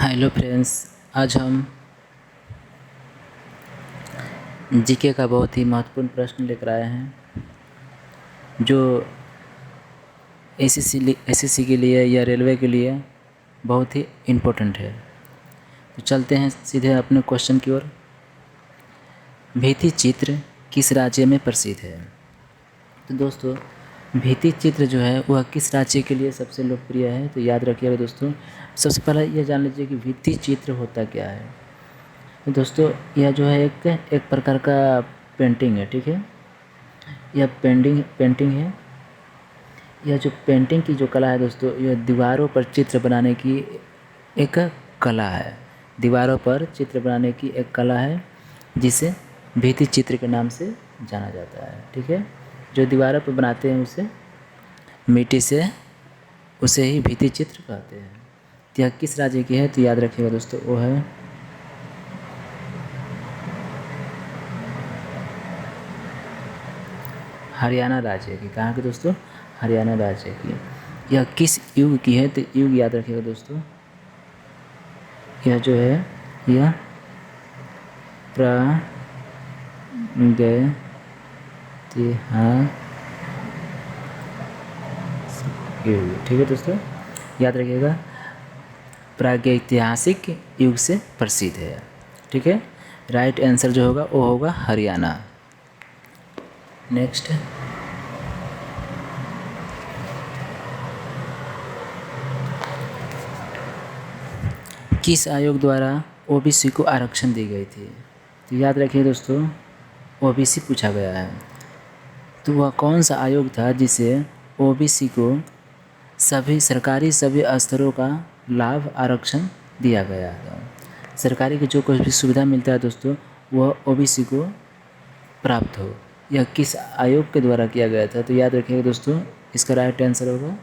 Hello friends. आज हम GK का बहुत ही महत्वपूर्ण प्रश्न लेकर आए हैं जो एसएससी के लिए या रेलवे के लिए बहुत ही इम्पोर्टेंट है। तो चलते हैं सीधे अपने क्वेश्चन की ओर। भित्ति चित्र किस राज्य में प्रसिद्ध है? तो दोस्तों, भित्ति चित्र जो है वह किस राज्य के लिए सबसे लोकप्रिय है? तो याद रखिएगा दोस्तों, सबसे पहले यह जान लीजिए कि भित्ति चित्र होता क्या है। तो दोस्तों, यह जो है एक प्रकार का पेंटिंग है, ठीक है। यह पेंटिंग है। यह जो पेंटिंग की जो कला है दोस्तों, यह दीवारों पर चित्र बनाने की एक कला है। दीवारों पर चित्र बनाने की एक कला है जिसे भित्ति चित्र के नाम से जाना जाता है, ठीक है। जो दीवारों पर बनाते हैं उसे मिट्टी से, उसे ही भित्ति चित्र कहते हैं। तो यह किस राज्य की है? तो याद रखिएगा दोस्तों, वो है हरियाणा राज्य की। कहाँ की दोस्तों? हरियाणा राज्य की। यह किस युग की है? तो युग याद रखिएगा दोस्तों, यह जो है यह प्रागैतिहासिक युग, ठीक है दोस्तों, याद रखिएगा। प्रागैतिहासिक युग से प्रसिद्ध है, ठीक है। राइट आंसर जो होगा वो होगा हरियाणा। नेक्स्ट, किस आयोग द्वारा ओबीसी को आरक्षण दी गई थी? तो याद रखिए दोस्तों, ओबीसी पूछा गया है। तो वह कौन सा आयोग था जिसे ओबीसी को सभी सरकारी सभी स्तरों का लाभ आरक्षण दिया गया था? सरकारी की जो कुछ भी सुविधा मिलता है दोस्तों, वह ओबीसी को प्राप्त हो। यह किस आयोग के द्वारा किया गया था? तो याद रखिएगा दोस्तों, इसका राइट आंसर होगा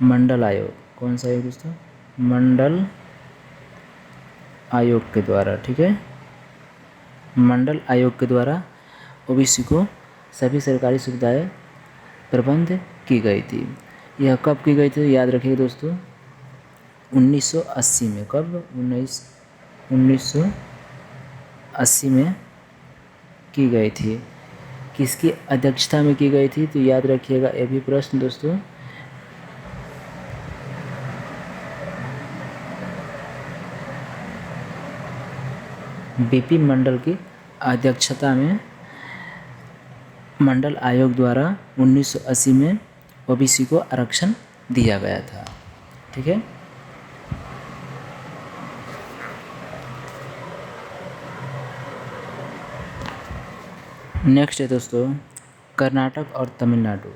मंडल आयोग। कौन सा आयोग दोस्तों? मंडल आयोग के द्वारा, ठीक है। मंडल आयोग के द्वारा ओबीसी को सभी सरकारी सुविधाएं प्रबंध की गई थी। यह कब की गई थी? याद रखिएगा दोस्तों, 1980 में। कब? 1980 में की गई थी। किसकी अध्यक्षता में की गई थी? तो याद रखिएगा, ये भी प्रश्न दोस्तों, बीपी मंडल की अध्यक्षता में मंडल आयोग द्वारा 1980 में ओबीसी को आरक्षण दिया गया था, ठीक है। नेक्स्ट है दोस्तों, कर्नाटक और तमिलनाडु।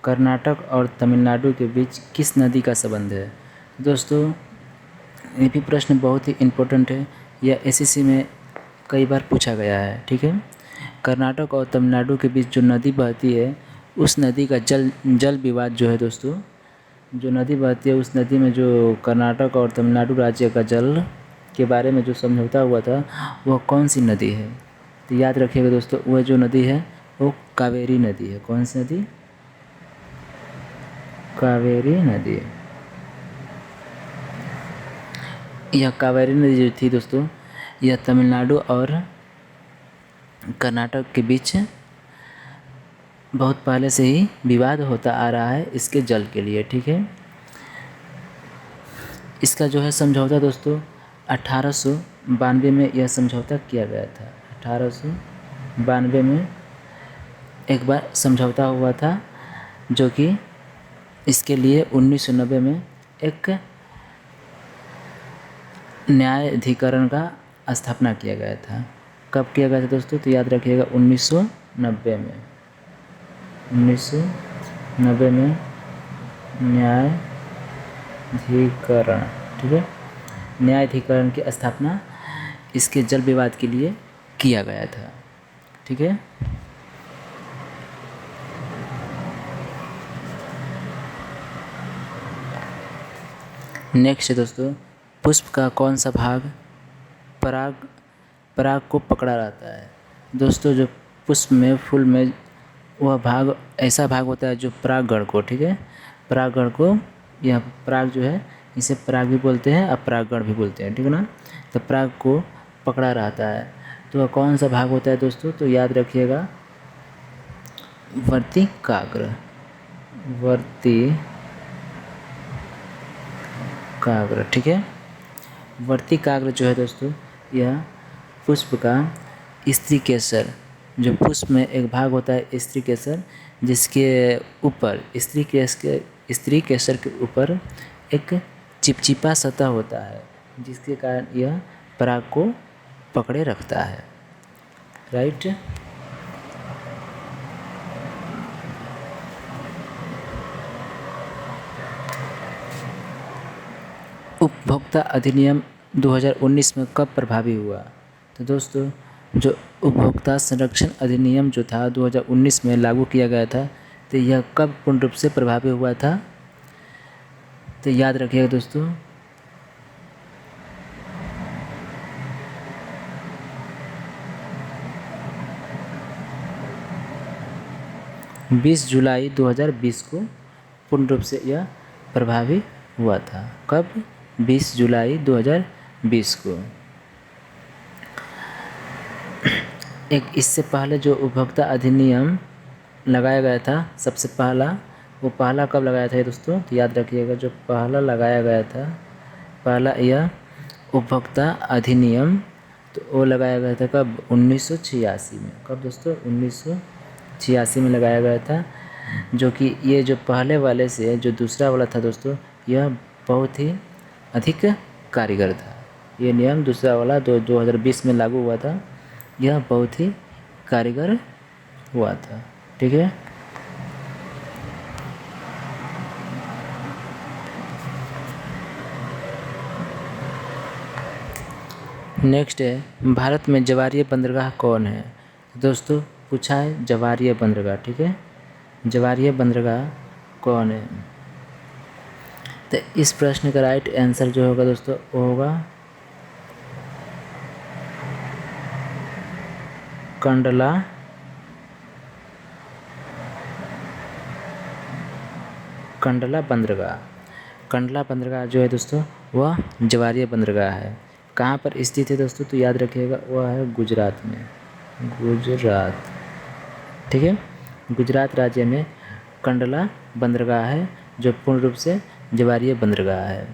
कर्नाटक और तमिलनाडु के बीच किस नदी का संबंध है? दोस्तों, ये भी प्रश्न बहुत ही इम्पोर्टेंट है। यह एसएससी में कई बार पूछा गया है, ठीक है। कर्नाटक और तमिलनाडु के बीच जो नदी बहती है, उस नदी का जल विवाद जो है दोस्तों, जो नदी बहती है उस नदी में जो कर्नाटक और तमिलनाडु राज्य का जल के बारे में जो समझौता हुआ था, वह कौन सी नदी है? तो याद रखिएगा दोस्तों, वह जो नदी है वो कावेरी नदी है। कौन सी नदी? कावेरी नदी। यह कावेरी नदी जो थी दोस्तों, यह तमिलनाडु और कर्नाटक के बीच बहुत पहले से ही विवाद होता आ रहा है इसके जल के लिए, ठीक है। इसका जो है समझौता दोस्तों 1892 में यह समझौता किया गया था। 1892 में एक बार समझौता हुआ था, जो कि इसके लिए 1990 में एक न्यायाधिकरण का स्थापना किया गया था। कब किया गया था दोस्तों? तो याद रखिएगा 1990 में। 1990 में न्यायाधिकरण, ठीक है, न्यायाधिकरण की स्थापना इसके जल विवाद के लिए किया गया था, ठीक है। नेक्स्ट है दोस्तों, पुष्प का कौन सा भाग पराग को पकड़ा रहता है? दोस्तों, जो पुष्प में, फूल में, वह ऐसा भाग होता है जो परागण को, ठीक है, परागण को, यह पराग जो है इसे पराग भी बोलते हैं, अपरागण भी बोलते हैं, ठीक है ना। तो पराग को पकड़ा रहता है। तो कौन सा भाग होता है दोस्तों, तो याद रखिएगा वर्तिकाग्र। वर्तिकाग्र, ठीक है। वर्तिकाग्र जो है दोस्तों, यह पुष्प का स्त्री केसर, जो पुष्प में एक भाग होता है स्त्री केसर, जिसके ऊपर स्त्री केसर के ऊपर एक चिपचिपा सतह होता है, जिसके कारण यह पराग को पकड़े रखता है। राइट। उपभोक्ता अधिनियम 2019 में कब प्रभावी हुआ। तो दोस्तों, जो उपभोक्ता संरक्षण अधिनियम जो था 2019 में लागू किया गया था, तो यह कब पूर्ण रूप से प्रभावी हुआ था, तो याद रखिएगा दोस्तों 20 जुलाई 2020 को पूर्ण रूप से यह प्रभावी हुआ था। कब? 20 जुलाई 2020 को। एक इससे पहले जो उपभोक्ता अधिनियम लगाया गया था, सबसे पहला, वो पहला कब लगाया था दोस्तों, तो याद रखिएगा जो पहला लगाया गया था, पहला यह उपभोक्ता अधिनियम, तो वो लगाया गया था कब? 1986 में। कब दोस्तों? 1986 में लगाया गया था। जो कि ये जो पहले वाले से जो दूसरा वाला था दोस्तों, यह बहुत ही अधिक कारगर था। ये नियम दूसरा वाला 2020 में लागू हुआ था, यह बहुत ही कारगर हुआ था, ठीक है। नेक्स्ट है भारत में जवारीय बंदरगाह कौन है। दोस्तों पूछा है जवारीय बंदरगाह, ठीक है। जवारीय बंदरगाह कौन है, तो इस प्रश्न का राइट आंसर जो होगा दोस्तों, वो होगा कंडला बंदरगाह। कंडला बंदरगाह जो है दोस्तों, वह जवारीय बंदरगाह है। कहाँ पर स्थित है दोस्तों, तो याद रखिएगा वह है गुजरात में। गुजरात, ठीक है। गुजरात राज्य में कंडला बंदरगाह है, जो पूर्ण रूप से जवारीय बंदरगाह है।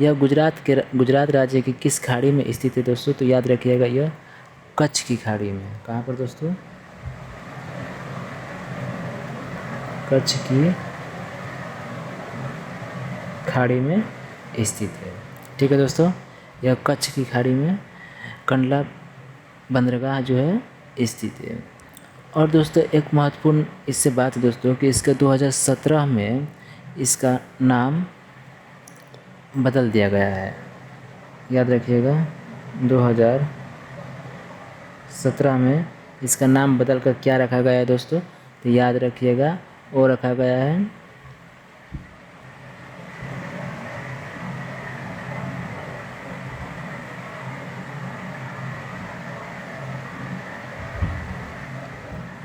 यह गुजरात राज्य की किस खाड़ी में स्थित है दोस्तों, तो याद रखिएगा यह कच्छ की खाड़ी में। कहाँ पर दोस्तों? कच्छ की खाड़ी में स्थित है, ठीक है दोस्तों। यह कच्छ की खाड़ी में कंडला बंदरगाह जो है स्थित है। और दोस्तों एक महत्वपूर्ण इससे बात है दोस्तों कि इसका 2017 में इसका नाम बदल दिया गया है। याद रखिएगा 2017 में इसका नाम बदल कर क्या रखा गया है दोस्तों, तो याद रखिएगा वो रखा गया है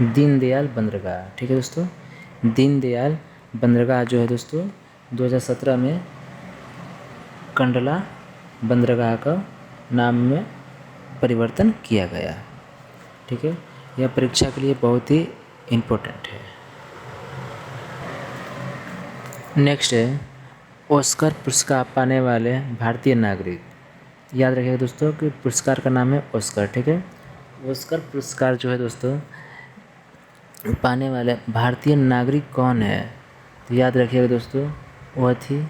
दीनदयाल बंदरगाह, ठीक है दोस्तों। दीनदयाल बंदरगाह जो है दोस्तों 2017 में कंडला बंदरगाह का नाम में परिवर्तन किया गया, ठीक है। यह परीक्षा के लिए बहुत ही इम्पोर्टेंट है। नेक्स्ट है ऑस्कर पुरस्कार पाने वाले भारतीय नागरिक। याद रखिएगा दोस्तों कि पुरस्कार का नाम है ऑस्कर, ठीक है। ऑस्कर पुरस्कार जो है दोस्तों पाने वाले भारतीय नागरिक कौन है, तो याद रखिएगा दोस्तों वह थी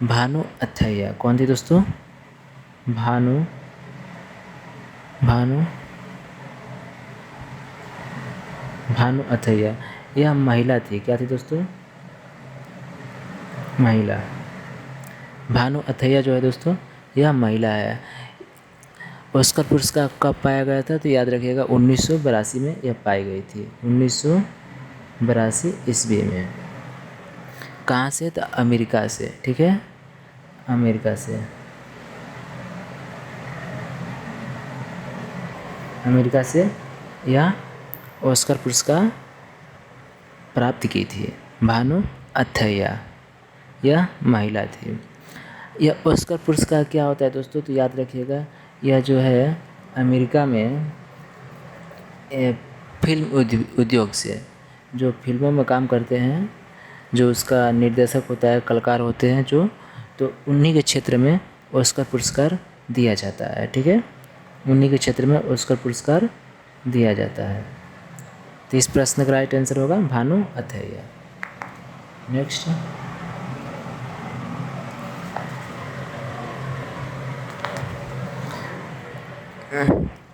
भानु अथैया। कौन थी दोस्तों? भानु अथैया। यह महिला थी। क्या थी दोस्तों? महिला। भानु अथैया जो है दोस्तों यह महिला है। ऑस्कर पुरस्कार कब पाया गया था, तो याद रखिएगा 1982 में यह पाई गई थी। 1982 ईस्वी में। कहाँ से? तो अमेरिका से, ठीक है। अमेरिका से यह ऑस्कर पुरस्कार प्राप्त की थी। भानु अथैया यह महिला थी। यह ऑस्कर पुरस्कार क्या होता है दोस्तों, तो याद रखिएगा यह जो है अमेरिका में फिल्म उद्योग से जो फिल्मों में काम करते हैं, जो उसका निर्देशक होता है, कलाकार होते हैं जो, तो उन्हीं के क्षेत्र में ऑस्कर पुरस्कार दिया जाता है। ठीक है, उन्हीं के क्षेत्र में ऑस्कर पुरस्कार दिया जाता है। तो इस प्रश्न का राइट आंसर होगा भानु अथैया। नेक्स्ट,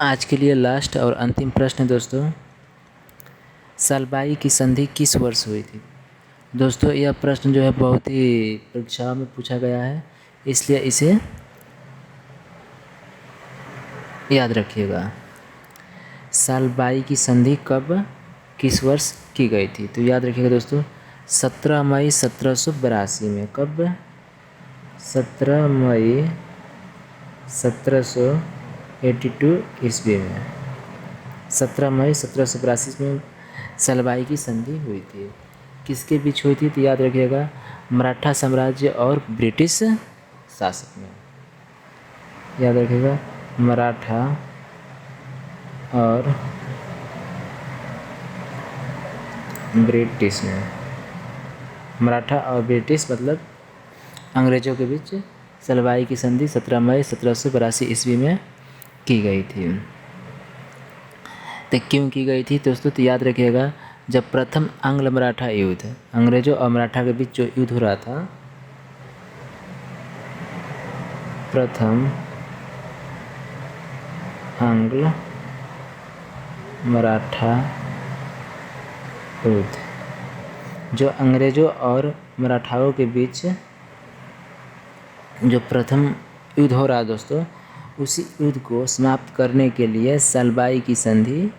आज के लिए लास्ट और अंतिम प्रश्न है दोस्तों, सलबाई की संधि किस वर्ष हुई थी। दोस्तों यह प्रश्न जो है बहुत ही परीक्षाओं में पूछा गया है, इसलिए इसे याद रखिएगा। सलबाई की संधि कब किस वर्ष की गई थी, तो याद रखिएगा दोस्तों 17 मई 1782 में। कब? 17 मई 1782 ईस्वी में। 17 मई 1782 में सलबाई की संधि हुई थी। किसके बीच हुई थी, तो याद रखिएगा मराठा साम्राज्य और ब्रिटिश शासक में। याद रखिएगा मराठा और ब्रिटिश में। मराठा और ब्रिटिश मतलब अंग्रेज़ों के बीच सलबाई की संधि 17 मई 1782 ईस्वी में की गई थी। तो क्यों की गई थी दोस्तों, तो याद रखिएगा जब प्रथम आंग्ल मराठा युद्ध, अंग्रेज़ों और मराठा के बीच जो युद्ध हो रहा था, प्रथम आंग्ल मराठा युद्ध, जो अंग्रेज़ों और मराठाओं के बीच जो प्रथम युद्ध हो रहा है दोस्तों, उसी युद्ध को समाप्त करने के लिए सलबाई की संधि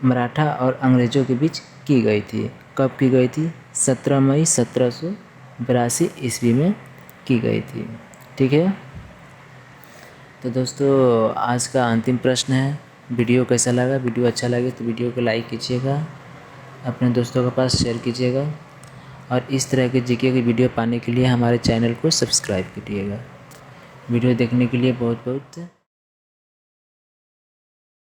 मराठा और अंग्रेज़ों के बीच की गई थी। कब की गई थी? 17 मई 1782 ईस्वी में की गई थी। ठीक है, तो दोस्तों आज का अंतिम प्रश्न है। वीडियो कैसा लगा? वीडियो अच्छा लगे तो वीडियो को लाइक कीजिएगा, अपने दोस्तों के पास शेयर कीजिएगा, और इस तरह के जीके की वीडियो पाने के लिए हमारे चैनल को सब्सक्राइब कीजिएगा। वीडियो देखने के लिए बहुत बहुत